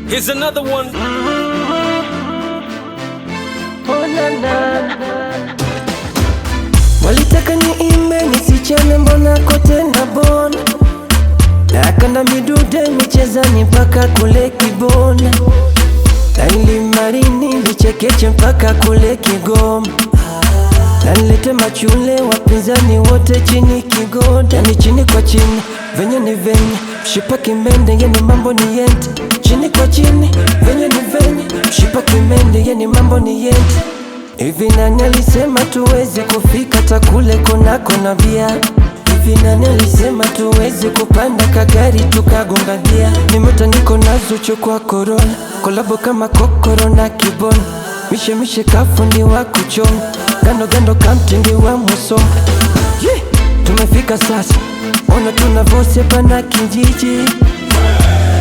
Here's another one. Walitaka niimbe nisichane, mbona kote na bona nakanda midude michezani mpaka kule Kibona, Laili Marini vichekeche mpaka kule Kigoma, nalete machule wapinzani wote chini Kigoda, ni chini kwa chini venye ni venye mshipa kimende, yeni mambo ni yente chini kwa chini venye ni venye mshipa kimende, yeni mambo ni yente. Hivi nani alisema tuwezi kufika takule konako na bia? Hivi nani alisema tuwezi kupanda kagari tukagonga bia? Nimetandiko nazo chukua Corona, kolabo kama Kokoro na Kibona, mishe mishe kafundi wa kuchonga, gando gando kamtindi wa Musoma. Tumefika sasa, ona tunavosepa na kijiji,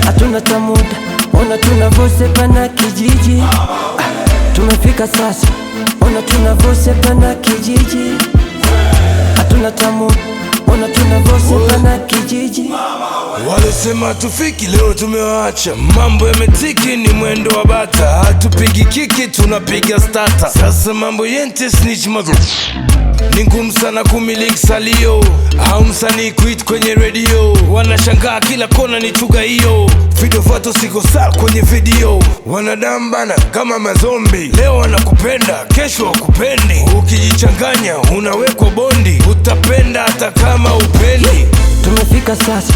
hatuna tamuda, ona tunavosepa na kijiji. Tumefika sasa, ona tunavosepa na kijiji, hatuna tamuda, ona tunavosepa na kijiji. Walisema tufiki, leo tumewaacha. Mambo yametiki, ni mwendo wa bata. Hatupigi kiki, tunapiga starter. Sasa mambo yente snitch mazo, ni ngumu sana kumiliki salio au msanii kuit kwenye radio. Wanashangaa kila kona ni chuga hiyo, video foto siko saa kwenye video. Wanadamu bana kama mazombi, leo wanakupenda kesho wakupendi. Ukijichanganya unawekwa bondi, utapenda hata kama upendi. Tumefika sasa,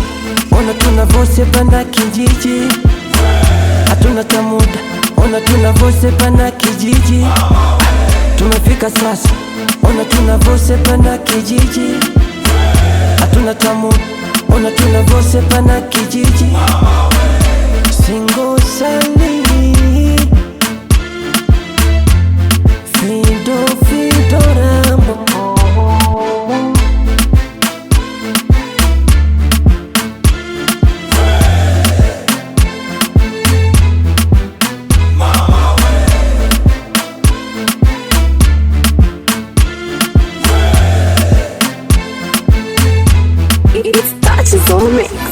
ona tunavosepa na kijiji, hatuna tamuda, ona tunavosepa na kijiji. Tumefika sasa, ona tunavosepa na kijiji, hatuna tamuda, ona tunavosepa na kijiji. Singo sali Fido Fido Rambo, It's touches on the mix.